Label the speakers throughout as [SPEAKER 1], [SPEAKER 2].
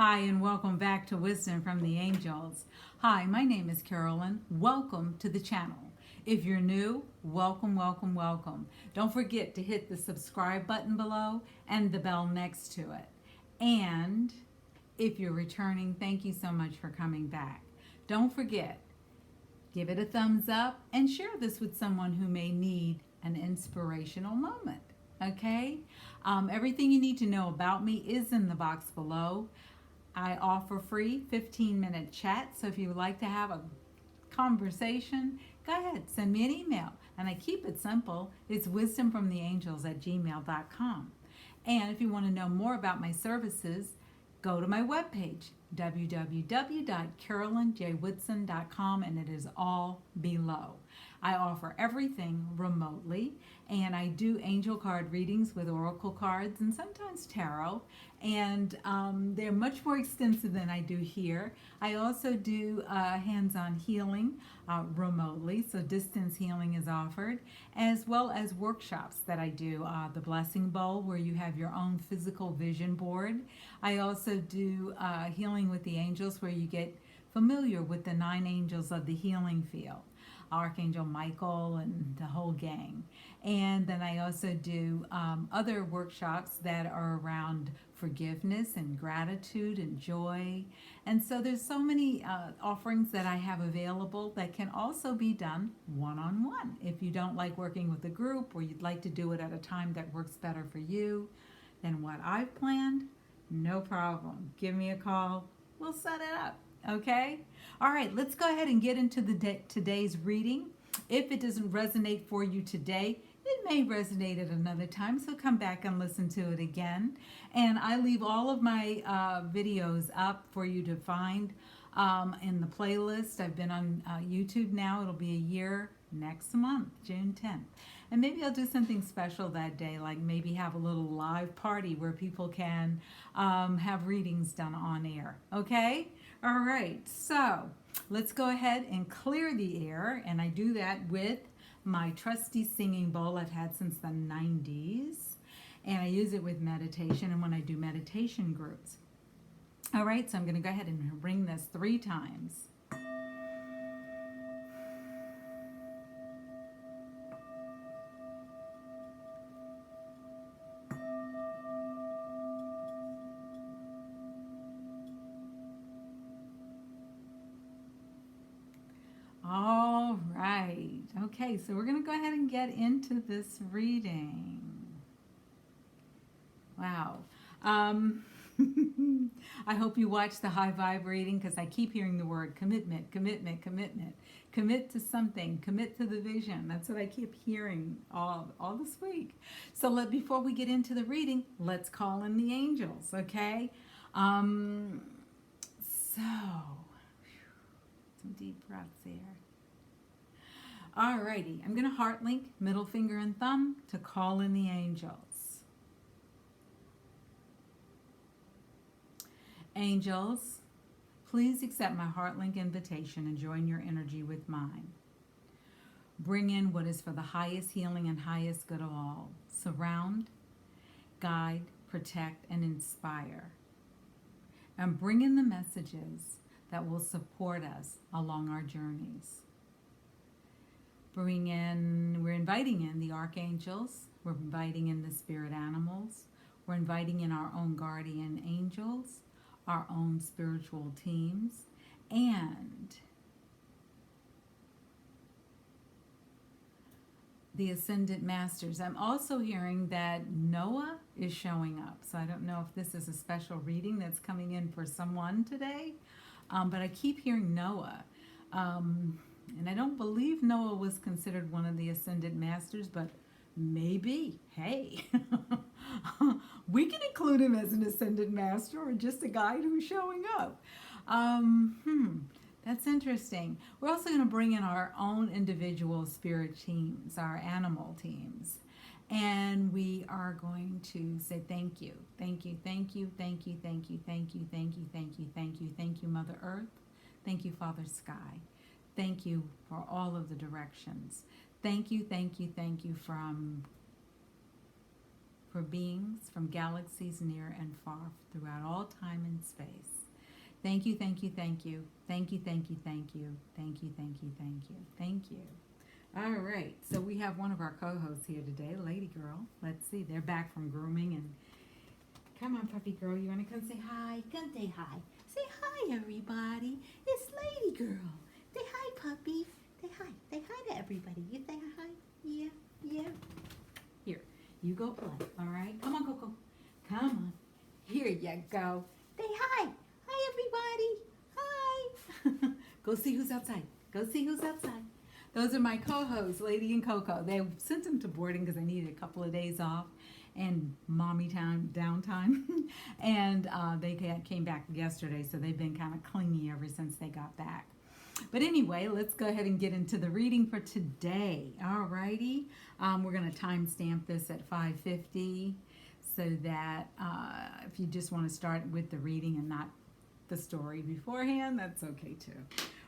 [SPEAKER 1] Hi, and welcome back to Wisdom from the Angels. Hi, my name is Carolyn. Welcome to the channel. If you're new, welcome, welcome, welcome. Don't forget to hit the subscribe button below and the bell next to it. And if you're returning, thank you so much for coming back. Don't forget, give it a thumbs up and share this with someone who may need an inspirational moment. Okay? Everything you need to know about me is in the box below. I offer free 15-minute chats, so if you would like to have a conversation, go ahead, send me an email. And I keep it simple. It's wisdomfromtheangels@gmail.com. And if you want to know more about my services, go to my webpage, www.carolynjwoodson.com, and it is all below. I offer everything remotely, and I do angel card readings with oracle cards and sometimes tarot, and they're much more extensive than I do here. I also do hands-on healing remotely, so distance healing is offered, as well as workshops that I do, the Blessing Bowl, where you have your own physical vision board. I also do healing with the angels, where you get familiar with the 9 angels of the healing field. Archangel Michael and the whole gang. And then I also do other workshops that are around forgiveness and gratitude and joy. And so there's so many offerings that I have available that can also be done one-on-one. If you don't like working with a group, or you'd like to do it at a time that works better for you than what I've planned, no problem. Give me a call. We'll set it up. Okay? All right, let's go ahead and get into today's reading. If it doesn't resonate for you today, it may resonate at another time, so come back and listen to it again. And I leave all of my videos up for you to find in the playlist. I've been on YouTube now. It'll be a year next month, June 10th. And maybe I'll do something special that day, like maybe have a little live party where people can have readings done on air. Okay? All right, so let's go ahead and clear the air, and I do that with my trusty singing bowl I've had since the 90s, and I use it with meditation and when I do meditation groups. All right, so I'm going to go ahead and ring this 3 times. All right. Okay, so we're going to go ahead and get into this reading. Wow. I hope you watch the high vibe reading, because I keep hearing the word commitment, commitment, commitment. Commit to something, commit to the vision. That's what I keep hearing all this week. So before we get into the reading, let's call in the angels, okay? Some deep breaths here. Alrighty, I'm going to heart link middle finger and thumb to call in the angels. Angels, please accept my heart link invitation and join your energy with mine. Bring in what is for the highest healing and highest good of all. Surround, guide, protect, and inspire. And bring in the messages that will support us along our journeys. We're inviting in the archangels, we're inviting in the spirit animals, we're inviting in our own guardian angels, our own spiritual teams, and the ascended masters. I'm also hearing that Noah is showing up, so I don't know if this is a special reading that's coming in for someone today. But I keep hearing Noah. And I don't believe Noah was considered one of the ascended masters, but maybe. Hey, we can include him as an ascended master or just a guide who's showing up. That's interesting. We're also going to bring in our own individual spirit teams, our animal teams. And we are going to say thank you. Thank you, thank you, thank you, thank you, thank you, thank you, thank you, thank you, thank you, Mother Earth. Thank you, Father Sky. Thank you for all of the directions. Thank you, thank you, thank you for beings from galaxies near and far throughout all time and space. Thank you, thank you, thank you. Thank you, thank you, thank you. Thank you, thank you, thank you. Thank you. All right, so we have one of our co-hosts here today, Lady Girl. Let's see, they're back from grooming and come on, puppy girl, you want to come say hi? Come say hi. Say hi, everybody. It's Lady Girl. Say hi, puppy. Say hi. Say hi to everybody. You say hi? Yeah, yeah. Here, you go play, all right? Come on, Coco. Come on. Here you go. Say hi. Hi, everybody. Hi. Go see who's outside. Go see who's outside. Those are my co-hosts, Lady and Coco. They sent them to boarding because they needed a couple of days off and mommy time, downtime. And they came back yesterday, so they've been kind of clingy ever since they got back. But anyway, let's go ahead and get into the reading for today. All righty. We're going to timestamp this at 5:50 so that if you just want to start with the reading and not the story beforehand, that's okay too.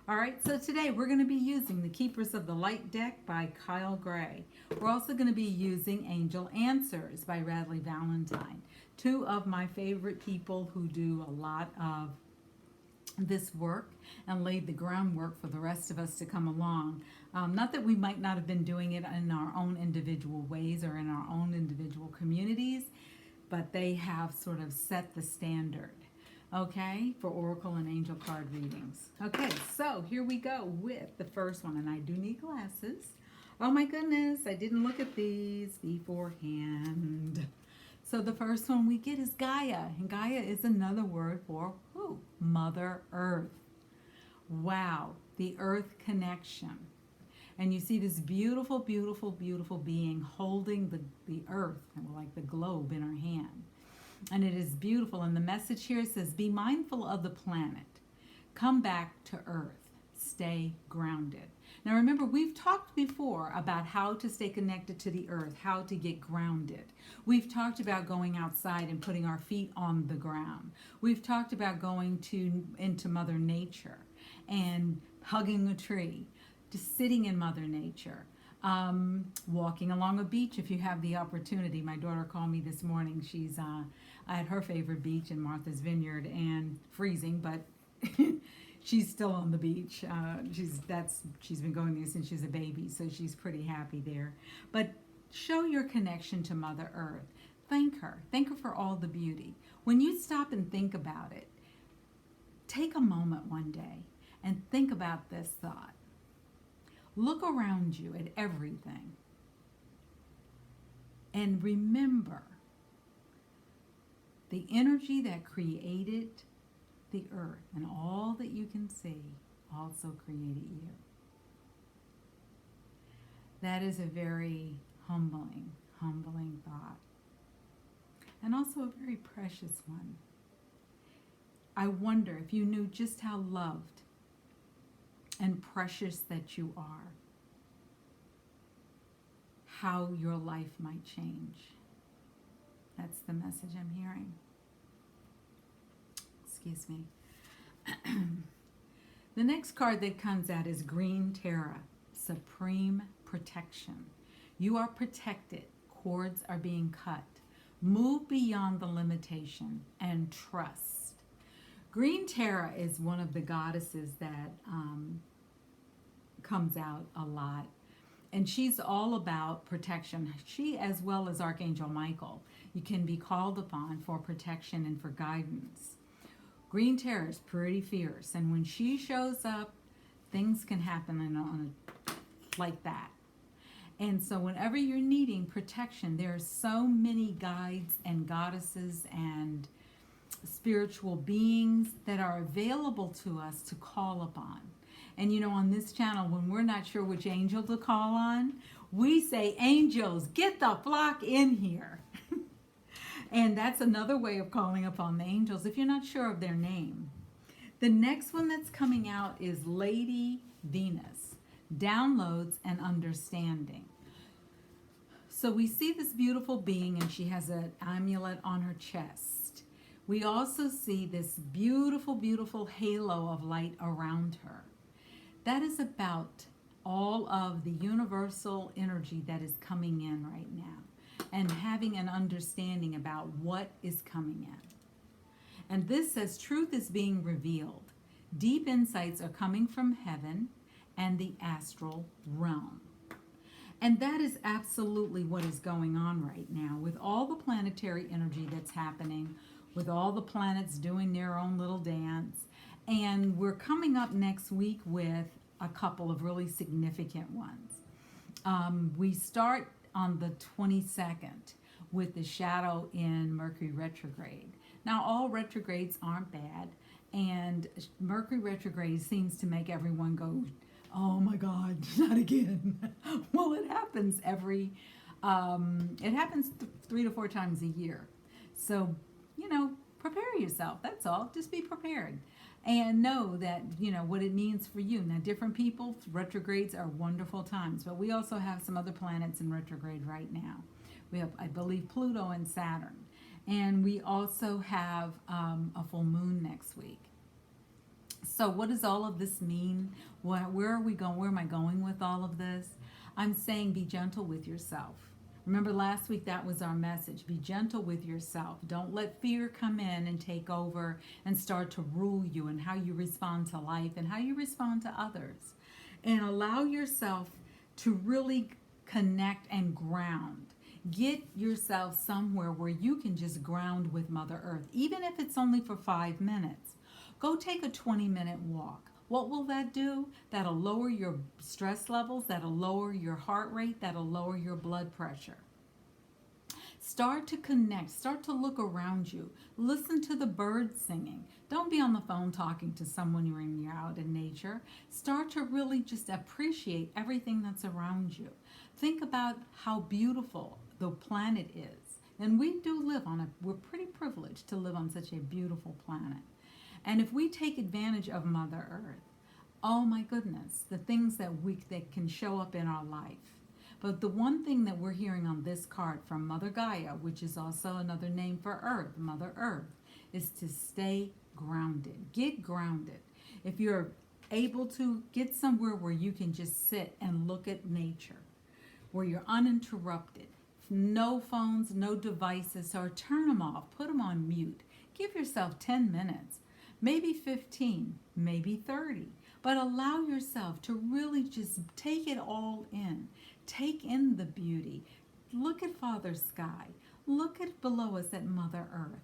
[SPEAKER 1] All right, so today we're going to be using The Keepers of the Light deck by Kyle Gray. We're also going to be using Angel Answers by Radley Valentine, two of my favorite people who do a lot of this work and laid the groundwork for the rest of us to come along. Not that we might not have been doing it in our own individual ways or in our own individual communities, but they have sort of set the standard. Okay, for Oracle and Angel card readings. Okay, so here we go with the first one, and I do need glasses. Oh my goodness, I didn't look at these beforehand. So the first one we get is Gaia, and Gaia is another word for who? Mother Earth. Wow, the Earth connection. And you see this beautiful, beautiful, beautiful being holding the Earth, like the globe in her hand. And it is beautiful. And the message here says, be mindful of the planet. Come back to Earth. Stay grounded. Now remember, we've talked before about how to stay connected to the Earth, how to get grounded. We've talked about going outside and putting our feet on the ground. We've talked about going into Mother Nature and hugging a tree, just sitting in Mother Nature. Walking along a beach if you have the opportunity. My daughter called me this morning. She's at her favorite beach in Martha's Vineyard, and freezing, but she's still on the beach. She's been going there since she's a baby, so she's pretty happy there. But show your connection to Mother Earth. Thank her for all the beauty. When you stop and think about it, take a moment one day and think about this thought. Look around you at everything and remember the energy that created the earth and all that you can see also created you. That is a very humbling thought, and also a very precious one. I wonder if you knew just how loved and precious that you are, how your life might change. That's the message I'm hearing. Excuse me. The next card that comes out is Green Terra, Supreme Protection. You are protected. Cords are being cut. Move beyond the limitation and trust. Green Terra is one of the goddesses that comes out a lot. And she's all about protection. She, as well as Archangel Michael, you can be called upon for protection and for guidance. Green Terra is pretty fierce. And when she shows up, things can happen like that. And so whenever you're needing protection, there are so many guides and goddesses and spiritual beings that are available to us to call upon. And you know, on this channel, when we're not sure which angel to call on, we say, angels, get the flock in here. And that's another way of calling upon the angels if you're not sure of their name. The next one that's coming out is Lady Venus, Downloads and Understanding. So we see this beautiful being, and she has an amulet on her chest. We also see this beautiful, beautiful halo of light around her. That is about all of the universal energy that is coming in right now and having an understanding about what is coming in. And this says truth is being revealed. Deep insights are coming from heaven and the astral realm. And that is absolutely what is going on right now with all the planetary energy that's happening, with all the planets doing their own little dance. And we're coming up next week with a couple of really significant ones. We start on the 22nd with the shadow in Mercury retrograde. Now, all retrogrades aren't bad, and Mercury retrograde seems to make everyone go, oh my God, not again. Well, it happens it happens 3 to 4 times a year. So, prepare yourself. That's all. Just be prepared. And know that, what it means for you. Now, different people, retrogrades are wonderful times, but we also have some other planets in retrograde right now. We have, I believe, Pluto and Saturn. And we also have a full moon next week. So what does all of this mean? Where are we going? Where am I going with all of this? I'm saying be gentle with yourself. Remember last week that was our message. Be gentle with yourself. Don't let fear come in and take over and start to rule you and how you respond to life and how you respond to others. And allow yourself to really connect and ground. Get yourself somewhere where you can just ground with Mother Earth, even if it's only for 5 minutes. Go take a 20-minute walk. What will that do? That'll lower your stress levels, that'll lower your heart rate, that'll lower your blood pressure. Start to connect, start to look around you. Listen to the birds singing. Don't be on the phone talking to someone when you're out in nature. Start to really just appreciate everything that's around you. Think about how beautiful the planet is. And we do live we're pretty privileged to live on such a beautiful planet. And if we take advantage of Mother Earth, oh my goodness, the things that can show up in our life. But the one thing that we're hearing on this card from Mother Gaia, which is also another name for Earth, Mother Earth, is to stay grounded. Get grounded. If you're able to, get somewhere where you can just sit and look at nature, where you're uninterrupted. No phones, no devices, or turn them off, put them on mute. Give yourself 10 minutes. Maybe 15, maybe 30, but allow yourself to really just take it all in. Take in the beauty. Look at Father Sky. Look at below us at Mother Earth.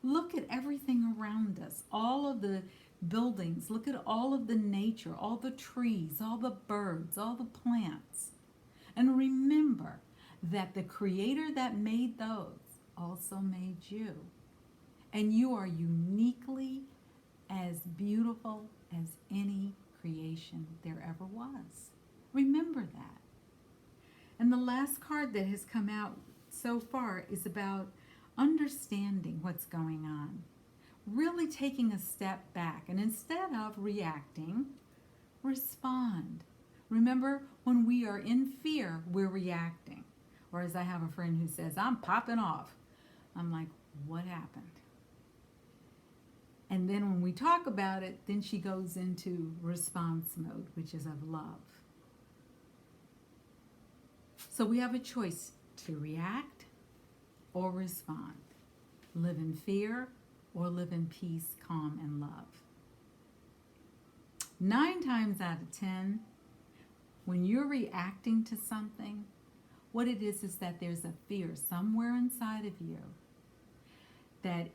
[SPEAKER 1] Look at everything around us, all of the buildings. Look at all of the nature, all the trees, all the birds, all the plants. And remember that the Creator that made those also made you. And you are uniquely as beautiful as any creation there ever was. Remember that. And the last card that has come out so far is about understanding what's going on. Really taking a step back, and instead of reacting, respond. Remember, when we are in fear, we're reacting. Or as I have a friend who says, I'm popping off. I'm like, what happened? And then when we talk about it, then she goes into response mode, which is of love. So we have a choice to react or respond. Live in fear or live in peace, calm, and love. 9 times out of 10, when you're reacting to something, what it is that there's a fear somewhere inside of you that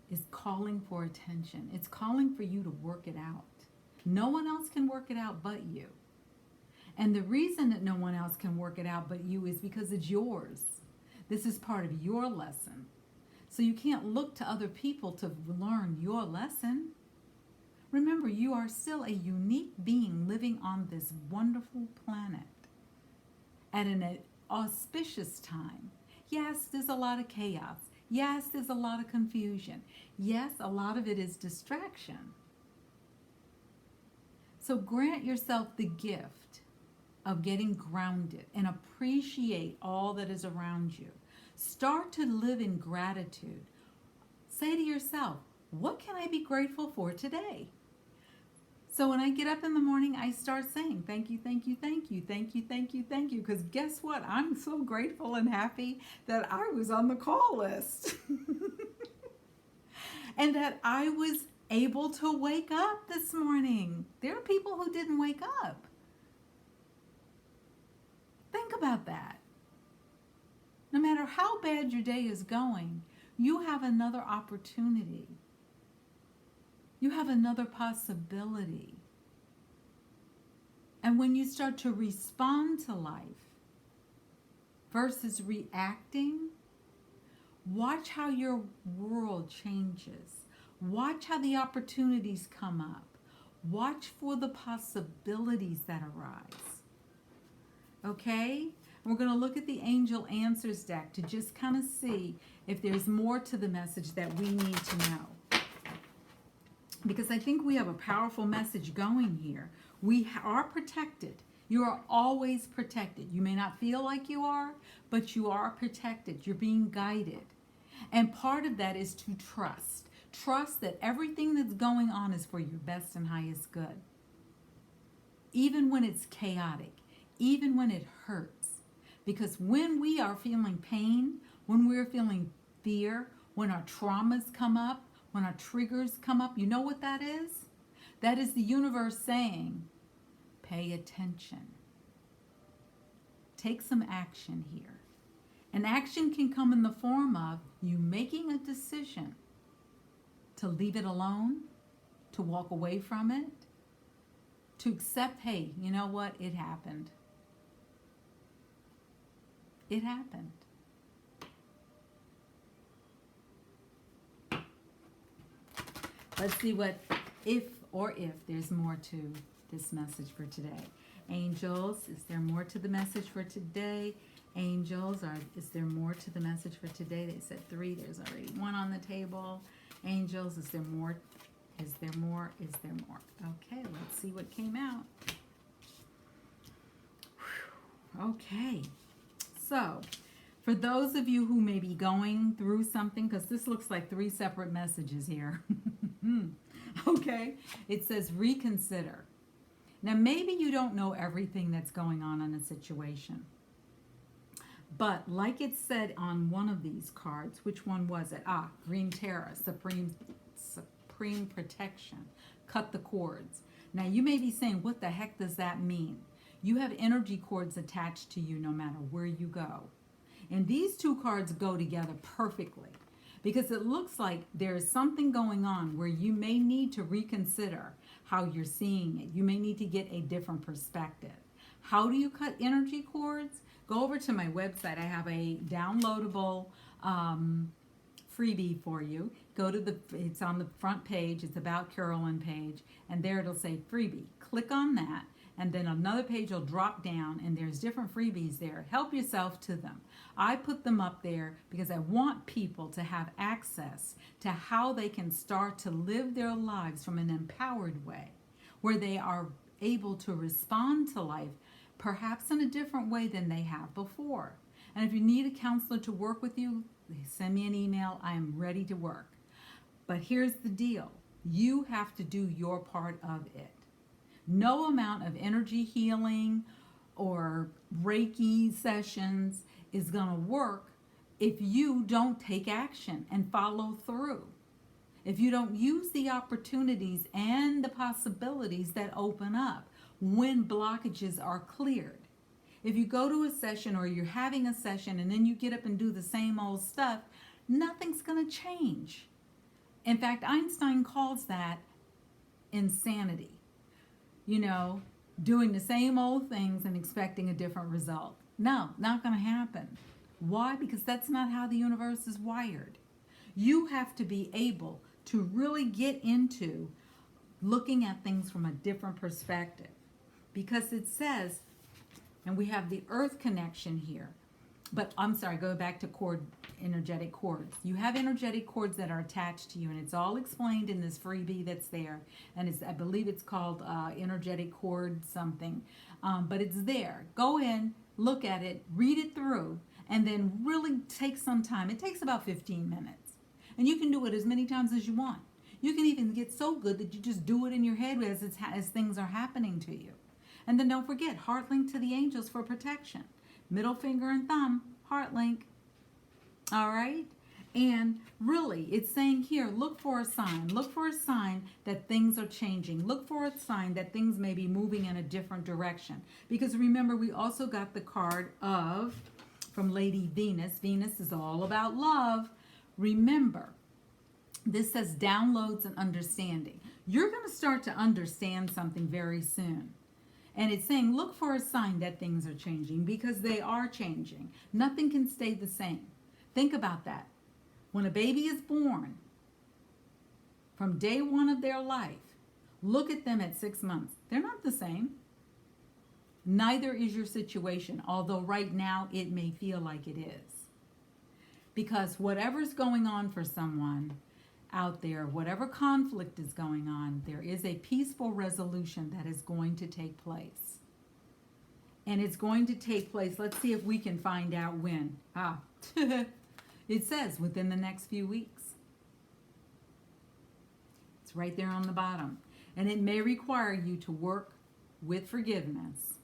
[SPEAKER 1] is calling for attention. It's calling for you to work it out. No one else can work it out but you. And the reason that no one else can work it out but you is because it's yours. This is part of your lesson. So you can't look to other people to learn your lesson. Remember, you are still a unique being living on this wonderful planet at an auspicious time. Yes, there's a lot of chaos. Yes, there's a lot of confusion. Yes, a lot of it is distraction. So grant yourself the gift of getting grounded and appreciate all that is around you. Start to live in gratitude. Say to yourself, what can I be grateful for today? So when I get up in the morning, I start saying, thank you, thank you, thank you, thank you, thank you, thank you. Because guess what? I'm so grateful and happy that I was on the call list. and that I was able to wake up this morning. There are people who didn't wake up. Think about that. No matter how bad your day is going, you have another opportunity. You have another possibility. And when you start to respond to life versus reacting, watch how your world changes. Watch how the opportunities come up. Watch for the possibilities that arise. Okay? We're going to look at the Angel Answers deck to just kind of see if there's more to the message that we need to know. Because I think we have a powerful message going here. We are protected. You are always protected. You may not feel like you are, but you are protected. You're being guided. And part of that is to trust. Trust that everything that's going on is for your best and highest good. Even when it's chaotic, even when it hurts. Because when we are feeling pain, when we're feeling fear, when our traumas come up, when our triggers come up, you know what that is? That is the universe saying, pay attention. Take some action here. And action can come in the form of you making a decision to leave it alone, to walk away from it, to accept, hey, you know what? It happened. It happened. Let's see what, if there's more to this message for today. Angels, is there more to the message for today? Angels, is there more to the message for today? They said 3. There's already 1 on the table. Angels, is there more? Is there more? Is there more? Okay, let's see what came out. Whew. Okay. So, for those of you who may be going through something, because this looks like 3 separate messages here. Okay, it says reconsider. Now, maybe you don't know everything that's going on in a situation. But like it said on one of these cards, which one was it? Green Terra, Supreme Protection. Cut the cords. Now, you may be saying, what the heck does that mean? You have energy cords attached to you no matter where you go. And these 2 cards go together perfectly because it looks like there's something going on where you may need to reconsider how you're seeing it. You may need to get a different perspective. How do you cut energy cords? Go over to my website. I have a downloadable freebie for you. It's on the front page. It's about Carolyn page. And there it'll say freebie. Click on that. And then another page will drop down and there's different freebies there. Help yourself to them. I put them up there because I want people to have access to how they can start to live their lives from an empowered way, where they are able to respond to life perhaps in a different way than they have before. And if you need a counselor to work with you, send me an email. I am ready to work. But here's the deal. You have to do your part of it. No amount of energy healing or Reiki sessions is going to work if you don't take action and follow through. If you don't use the opportunities and the possibilities that open up when blockages are cleared. If you go to a session or you're having a session and then you get up and do the same old stuff, nothing's going to change. In fact, Einstein calls that insanity. You know, doing the same old things and expecting a different result. No, not going to happen. Why? Because that's not how the universe is wired. You have to be able to really get into looking at things from a different perspective. Because it says, and we have the earth connection here, but I'm sorry, go back to energetic cords. You have energetic cords that are attached to you, and it's all explained in this freebie that's there. And I believe it's called energetic cord something, but it's there. Go in, look at it, read it through, and then really take some time. It takes about 15 minutes, and you can do it as many times as you want. You can even get so good that you just do it in your head as things are happening to you. And then don't forget, heart link to the angels for protection. Middle finger and thumb, heart link. All right? And really, it's saying here, look for a sign. Look for a sign that things are changing. Look for a sign that things may be moving in a different direction. Because remember, we also got the card of, from Lady Venus. Venus is all about love. Remember, this says downloads and understanding. You're going to start to understand something very soon. And it's saying, look for a sign that things are changing, because they are changing. Nothing can stay the same. Think about that. When a baby is born, from day one of their life, look at them at 6 months. They're not the same. Neither is your situation, although right now it may feel like it is. Because whatever's going on for someone out there, whatever conflict is going on, there is a peaceful resolution that is going to take place. And it's going to take place, let's see if we can find out when. It says within the next few weeks. It's right there on the bottom. And it may require you to work with forgiveness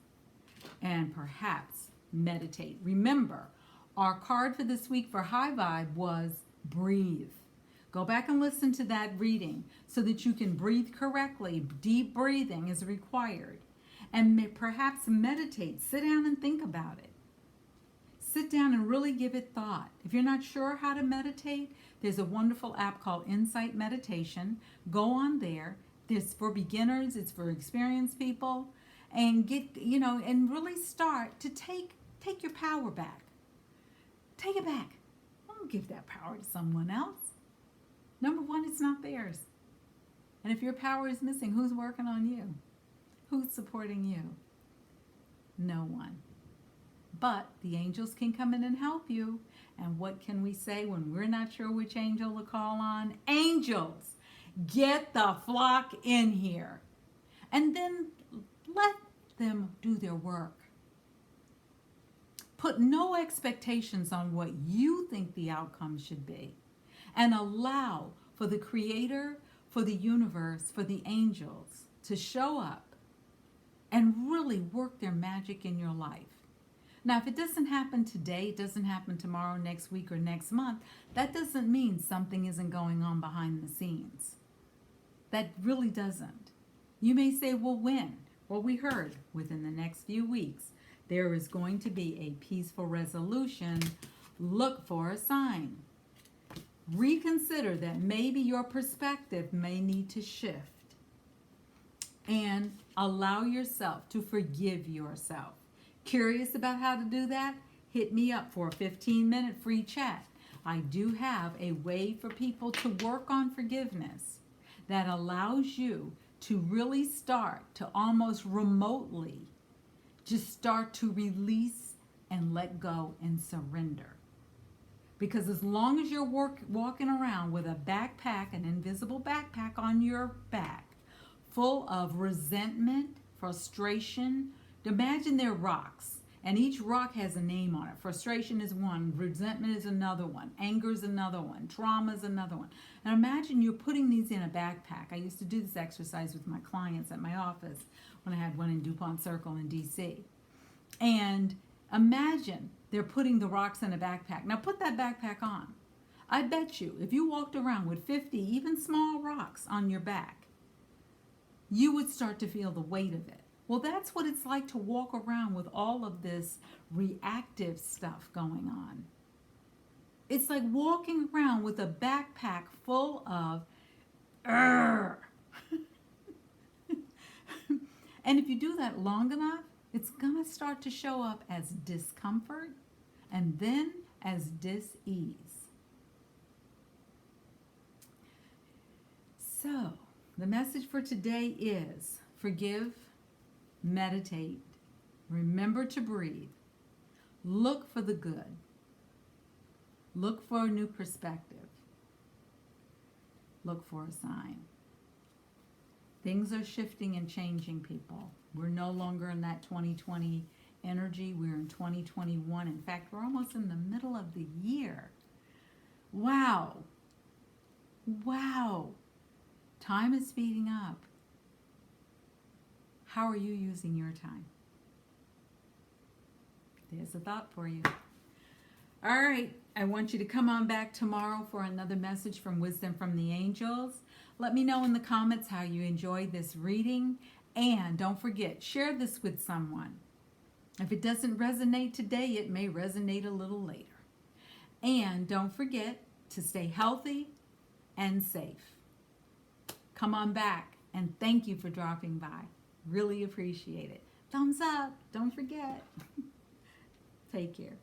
[SPEAKER 1] and perhaps meditate. Remember, our card for this week for High Vibe was breathe. Go back and listen to that reading so that you can breathe correctly. Deep breathing is required. And perhaps meditate. Sit down and think about it. Sit down and really give it thought. If you're not sure how to meditate, there's a wonderful app called Insight Meditation. Go on there. It's for beginners. It's for experienced people. And get, and really start to take your power back. Take it back. Don't give that power to someone else. Number one, it's not theirs. And if your power is missing, who's working on you? Who's supporting you? No one. But the angels can come in and help you. And what can we say when we're not sure which angel to call on? Angels, get the flock in here. And then let them do their work. Put no expectations on what you think the outcome should be. And allow for the Creator, for the universe, for the angels to show up and really work their magic in your life. Now, if it doesn't happen today, it doesn't happen tomorrow, next week, or next month, that doesn't mean something isn't going on behind the scenes. That really doesn't. You may say, well, when? Well, we heard within the next few weeks, there is going to be a peaceful resolution. Look for a sign. Reconsider that maybe your perspective may need to shift. And allow yourself to forgive yourself. Curious about how to do that? Hit me up for a 15-minute free chat. I do have a way for people to work on forgiveness that allows you to really start to almost remotely just start to release and let go and surrender. Because as long as you're walking around with a backpack, an invisible backpack on your back, full of resentment, frustration, imagine they're rocks, and each rock has a name on it. Frustration is one, resentment is another one, anger is another one, trauma is another one. And imagine you're putting these in a backpack. I used to do this exercise with my clients at my office when I had one in DuPont Circle in D.C. And imagine they're putting the rocks in a backpack. Now put that backpack on. I bet you if you walked around with 50 even small rocks on your back, you would start to feel the weight of it. Well, that's what it's like to walk around with all of this reactive stuff going on. It's like walking around with a backpack full of And if you do that long enough, it's going to start to show up as discomfort and then as dis-ease. So, the message for today is forgive, meditate, remember to breathe, look for the good, look for a new perspective, look for a sign. Things are shifting and changing, people. We're no longer in that 2020 energy. We're in 2021. In fact, we're almost in the middle of the year. Wow. Wow. Time is speeding up. How are you using your time? There's a thought for you. All right. I want you to come on back tomorrow for another message from Wisdom from the Angels. Let me know in the comments how you enjoyed this reading. And don't forget, share this with someone. If it doesn't resonate today, it may resonate a little later. And don't forget to stay healthy and safe. Come on back, and thank you for dropping by. Really appreciate it. Thumbs up. Don't forget. Take care.